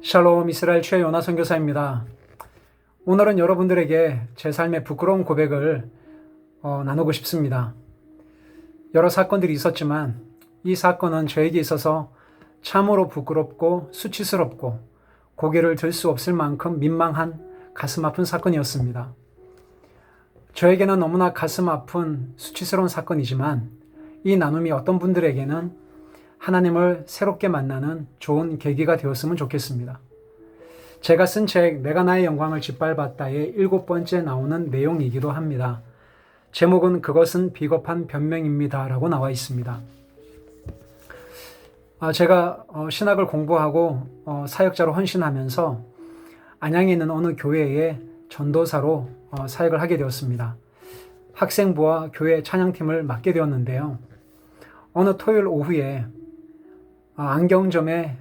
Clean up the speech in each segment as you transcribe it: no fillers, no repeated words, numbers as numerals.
샬롬 이스라엘 최요나 선교사입니다. 오늘은 여러분들에게 제 삶의 부끄러운 고백을 나누고 싶습니다. 여러 사건들이 있었지만 이 사건은 저에게 있어서 참으로 부끄럽고 수치스럽고 고개를 들 수 없을 만큼 민망한 가슴 아픈 사건이었습니다. 저에게는 너무나 가슴 아픈 수치스러운 사건이지만 이 나눔이 어떤 분들에게는 하나님을 새롭게 만나는 좋은 계기가 되었으면 좋겠습니다. 제가 쓴 책 내가 나의 영광을 짓밟았다의 7번째 나오는 내용이기도 합니다. 제목은 그것은 비겁한 변명입니다 라고 나와 있습니다. 제가 신학을 공부하고 사역자로 헌신하면서 안양에 있는 어느 교회에 전도사로 사역을 하게 되었습니다. 학생부와 교회 찬양팀을 맡게 되었는데요. 어느 토요일 오후에 안경점에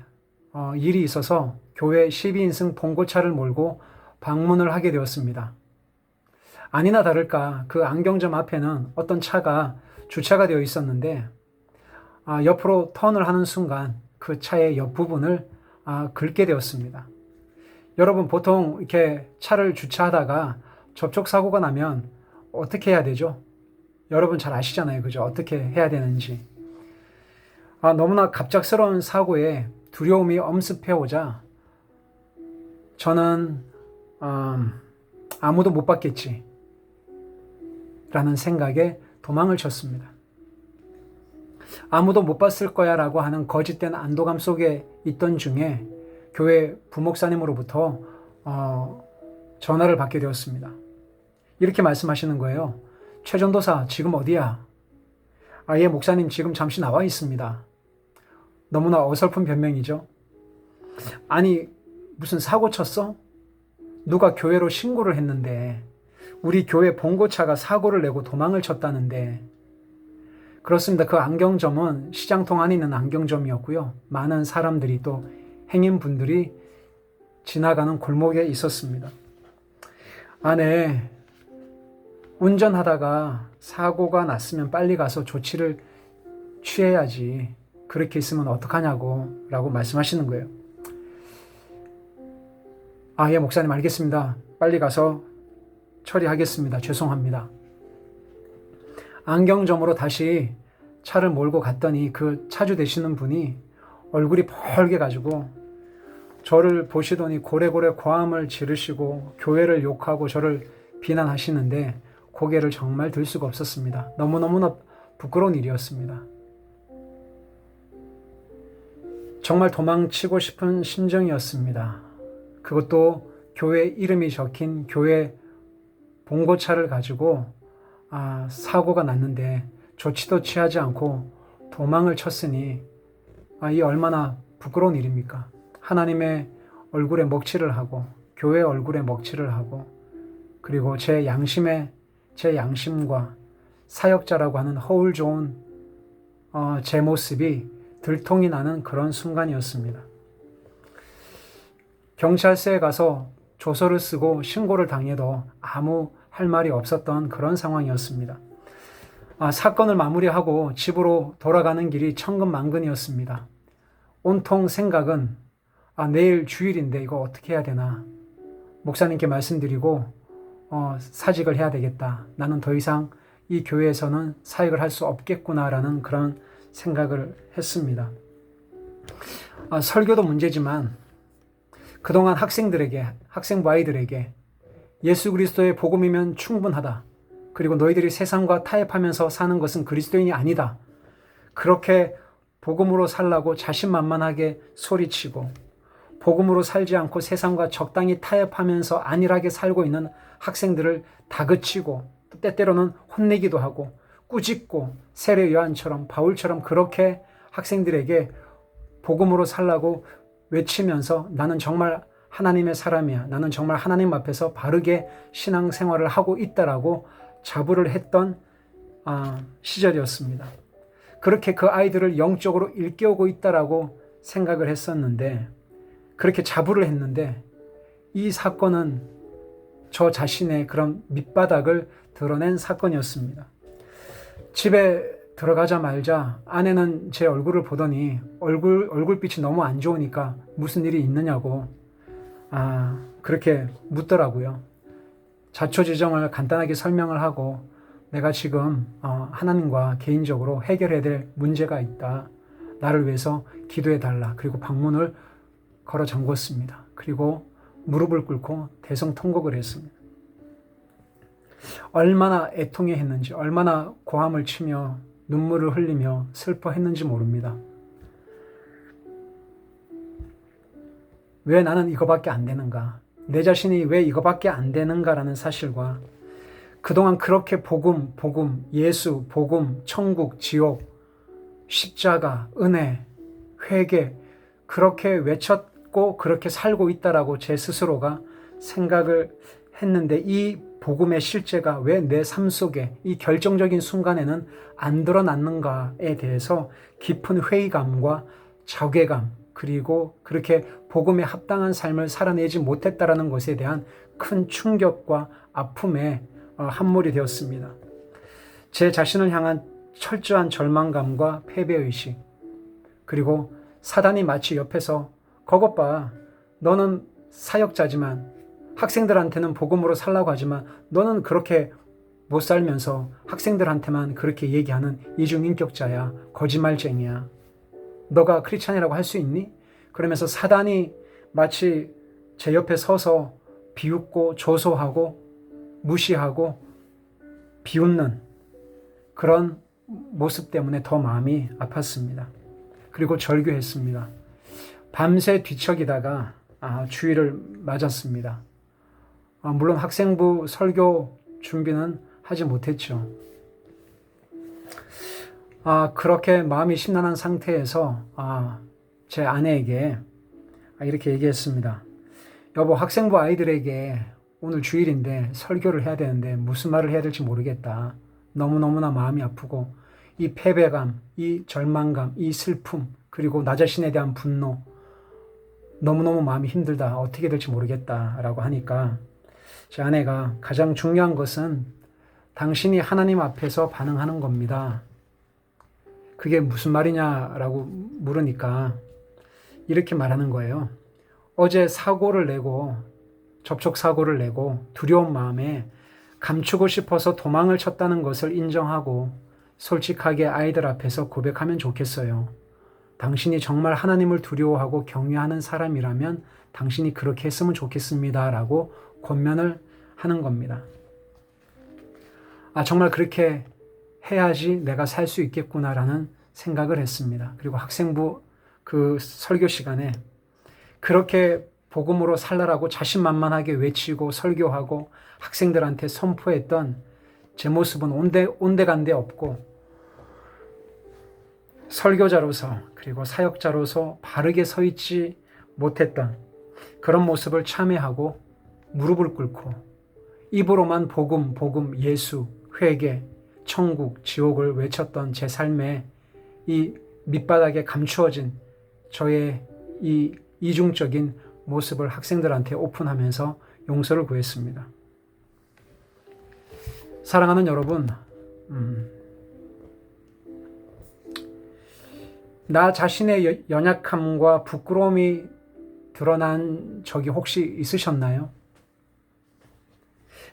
일이 있어서 교회 12인승 봉고차를 몰고 방문을 하게 되었습니다. 아니나 다를까 그 안경점 앞에는 어떤 차가 주차가 되어 있었는데 옆으로 턴을 하는 순간 그 차의 옆부분을 긁게 되었습니다. 여러분 보통 이렇게 차를 주차하다가 접촉사고가 나면 어떻게 해야 되죠? 여러분 잘 아시잖아요. 그죠? 어떻게 해야 되는지. 너무나 갑작스러운 사고에 두려움이 엄습해오자 저는 아무도 못 받겠지 라는 생각에 도망을 쳤습니다. 아무도 못 봤을 거야 라고 하는 거짓된 안도감 속에 있던 중에 교회 부목사님으로부터 전화를 받게 되었습니다. 이렇게 말씀하시는 거예요. 최 전도사 지금 어디야? 예 목사님 지금 잠시 나와 있습니다. 너무나 어설픈 변명이죠. 아니 무슨 사고 쳤어? 누가 교회로 신고를 했는데 우리 교회 봉고차가 사고를 내고 도망을 쳤다는데. 그렇습니다. 그 안경점은 시장통 안에 있는 안경점이었고요. 많은 사람들이 또 행인분들이 지나가는 골목에 있었습니다. 네. 운전하다가 사고가 났으면 빨리 가서 조치를 취해야지. 그렇게 있으면 어떡하냐고 라고 말씀하시는 거예요. 예 목사님 알겠습니다. 빨리 가서 처리하겠습니다. 죄송합니다. 안경점으로 다시 차를 몰고 갔더니 그 차주 되시는 분이 얼굴이 벌게 가지고 저를 보시더니 고래고래 고함을 지르시고 교회를 욕하고 저를 비난하시는데 고개를 정말 들 수가 없었습니다. 너무너무나 부끄러운 일이었습니다. 정말 도망치고 싶은 심정이었습니다. 그것도 교회 이름이 적힌 교회 봉고차를 가지고 사고가 났는데 조치도 취하지 않고 도망을 쳤으니 이 얼마나 부끄러운 일입니까? 하나님의 얼굴에 먹칠을 하고 교회 얼굴에 먹칠을 하고 그리고 제 양심과 사역자라고 하는 허울 좋은 제 모습이 들통이 나는 그런 순간이었습니다. 경찰서에 가서 조서를 쓰고 신고를 당해도 아무 할 말이 없었던 그런 상황이었습니다. 사건을 마무리하고 집으로 돌아가는 길이 천근만근이었습니다. 온통 생각은 내일 주일인데 이거 어떻게 해야 되나. 목사님께 말씀드리고 사직을 해야 되겠다. 나는 더 이상 이 교회에서는 사역을 할 수 없겠구나라는 그런 생각을 했습니다. 설교도 문제지만 그동안 학생부 아이들에게 예수 그리스도의 복음이면 충분하다. 그리고 너희들이 세상과 타협하면서 사는 것은 그리스도인이 아니다. 그렇게 복음으로 살라고 자신만만하게 소리치고 복음으로 살지 않고 세상과 적당히 타협하면서 안일하게 살고 있는 학생들을 다그치고 또 때때로는 혼내기도 하고 꾸짖고 세례 요한처럼 바울처럼 그렇게 학생들에게 복음으로 살라고 외치면서 나는 정말 하나님의 사람이야. 나는 정말 하나님 앞에서 바르게 신앙생활을 하고 있다라고 자부를 했던 시절이었습니다. 그렇게 그 아이들을 영적으로 일깨우고 있다라고 생각을 했었는데 그렇게 자부를 했는데 이 사건은 저 자신의 그런 밑바닥을 드러낸 사건이었습니다. 집에 들어가자마자 아내는 제 얼굴을 보더니 얼굴빛이 너무 안 좋으니까 무슨 일이 있느냐고 그렇게 묻더라고요. 자초지종을 간단하게 설명을 하고 내가 지금 하나님과 개인적으로 해결해야 될 문제가 있다. 나를 위해서 기도해 달라. 그리고 방문을 걸어 잠궜습니다. 그리고 무릎을 꿇고 대성통곡을 했습니다. 얼마나 애통해 했는지, 얼마나 고함을 치며 눈물을 흘리며 슬퍼했는지 모릅니다. 왜 나는 이거밖에 안 되는가? 내 자신이 왜 이거밖에 안 되는가라는 사실과 그동안 그렇게 복음, 예수, 복음, 천국, 지옥, 십자가, 은혜, 회개 그렇게 외쳤고 그렇게 살고 있다라고 제 스스로가 생각을 했는데 이 복음의 실제가 왜 내 삶 속에 이 결정적인 순간에는 안 드러났는가에 대해서 깊은 회의감과 자괴감 그리고 그렇게 복음에 합당한 삶을 살아내지 못했다라는 것에 대한 큰 충격과 아픔에 함몰이 되었습니다. 제 자신을 향한 철저한 절망감과 패배의식 그리고 사단이 마치 옆에서 그것 봐 너는 사역자지만 학생들한테는 복음으로 살라고 하지만 너는 그렇게 못 살면서 학생들한테만 그렇게 얘기하는 이중인격자야 거짓말쟁이야 너가 크리스찬이라고 할 수 있니? 그러면서 사단이 마치 제 옆에 서서 비웃고 조소하고 무시하고 비웃는 그런 모습 때문에 더 마음이 아팠습니다. 그리고 절규했습니다. 밤새 뒤척이다가 주의를 맞았습니다. 물론 학생부 설교 준비는 하지 못했죠. 그렇게 마음이 심란한 상태에서 제 아내에게 이렇게 얘기했습니다. 여보, 학생부 아이들에게 오늘 주일인데 설교를 해야 되는데 무슨 말을 해야 될지 모르겠다. 너무너무나 마음이 아프고 이 패배감, 이 절망감, 이 슬픔 그리고 나 자신에 대한 분노 너무너무 마음이 힘들다. 어떻게 될지 모르겠다라고 하니까 제 아내가 가장 중요한 것은 당신이 하나님 앞에서 반응하는 겁니다. 그게 무슨 말이냐라고 물으니까 이렇게 말하는 거예요. 어제 접촉 사고를 내고 두려운 마음에 감추고 싶어서 도망을 쳤다는 것을 인정하고 솔직하게 아이들 앞에서 고백하면 좋겠어요. 당신이 정말 하나님을 두려워하고 경외하는 사람이라면 당신이 그렇게 했으면 좋겠습니다. 라고 권면을 하는 겁니다. 정말 그렇게 해야지 내가 살 수 있겠구나라는 생각을 했습니다. 그리고 학생부 그 설교 시간에 그렇게 복음으로 살라라고 자신만만하게 외치고 설교하고 학생들한테 선포했던 제 모습은 온데간데 없고 설교자로서 그리고 사역자로서 바르게 서 있지 못했던 그런 모습을 참회하고 무릎을 꿇고 입으로만 복음, 예수, 회개, 천국, 지옥을 외쳤던 제 삶에 이 밑바닥에 감추어진 저의 이 이중적인 모습을 학생들한테 오픈하면서 용서를 구했습니다. 사랑하는 여러분, 나 자신의 연약함과 부끄러움이 드러난 적이 혹시 있으셨나요?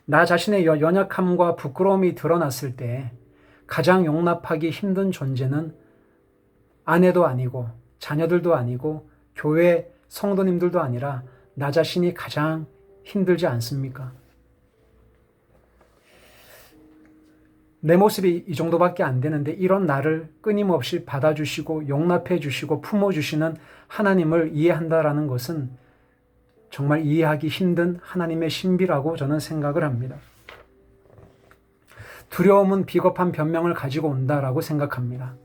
나 자신의 연약함과 부끄러움이 드러났을 때 가장 용납하기 힘든 존재는 아내도 아니고 자녀들도 아니고 교회 성도님들도 아니라 나 자신이 가장 힘들지 않습니까? 내 모습이 이 정도밖에 안 되는데 이런 나를 끊임없이 받아주시고 용납해 주시고 품어주시는 하나님을 이해한다라는 것은 정말 이해하기 힘든 하나님의 신비라고 저는 생각을 합니다. 두려움은 비겁한 변명을 가지고 온다라고 생각합니다.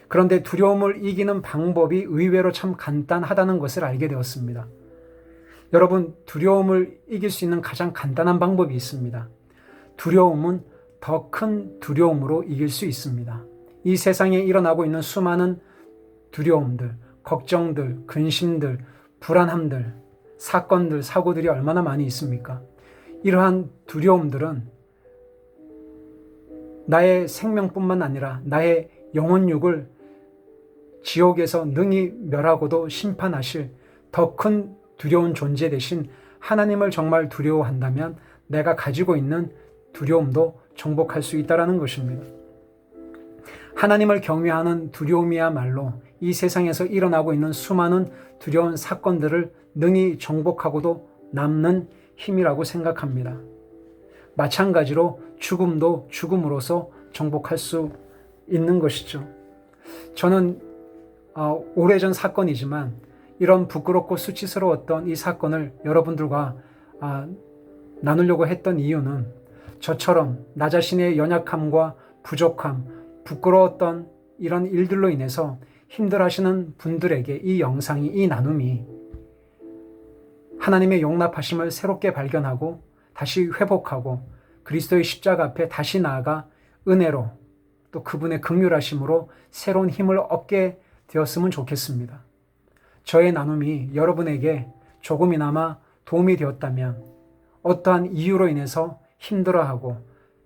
그런데 두려움을 이기는 방법이 의외로 참 간단하다는 것을 알게 되었습니다. 여러분, 두려움을 이길 수 있는 가장 간단한 방법이 있습니다. 두려움은 더 큰 두려움으로 이길 수 있습니다. 이 세상에 일어나고 있는 수많은 두려움들, 걱정들, 근심들, 불안함들, 사건들, 사고들이 얼마나 많이 있습니까? 이러한 두려움들은 나의 생명뿐만 아니라 나의 영혼육을 지옥에서 능히 멸하고도 심판하실 더 큰 두려운 존재 되신 하나님을 정말 두려워한다면 내가 가지고 있는 두려움도 정복할 수 있다는 것입니다. 하나님을 경외하는 두려움이야말로 이 세상에서 일어나고 있는 수많은 두려운 사건들을 능히 정복하고도 남는 힘이라고 생각합니다. 마찬가지로 죽음도 죽음으로써 정복할 수 있는 것이죠. 저는 오래전 사건이지만 이런 부끄럽고 수치스러웠던 이 사건을 여러분들과 나누려고 했던 이유는 저처럼 나 자신의 연약함과 부족함, 부끄러웠던 이런 일들로 인해서 힘들어하시는 분들에게 이 영상이, 이 나눔이 하나님의 용납하심을 새롭게 발견하고 다시 회복하고 그리스도의 십자가 앞에 다시 나아가 은혜로 또 그분의 긍휼하심으로 새로운 힘을 얻게 되었으면 좋겠습니다. 저의 나눔이 여러분에게 조금이나마 도움이 되었다면 어떠한 이유로 인해서 힘들어하고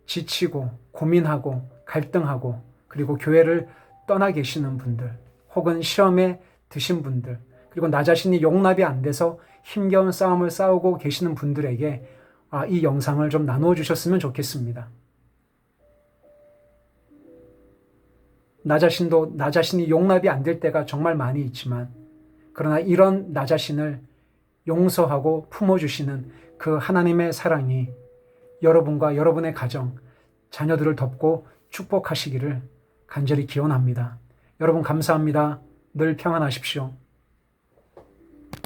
지치고 고민하고 갈등하고 그리고 교회를 떠나 계시는 분들 혹은 시험에 드신 분들 그리고 나 자신이 용납이 안 돼서 힘겨운 싸움을 싸우고 계시는 분들에게 이 영상을 좀 나누어 주셨으면 좋겠습니다. 나 자신이 용납이 안 될 때가 정말 많이 있지만 그러나 이런 나 자신을 용서하고 품어주시는 그 하나님의 사랑이 여러분과 여러분의 가정, 자녀들을 덮고 축복하시기를 간절히 기원합니다. 여러분 감사합니다. 늘 평안하십시오.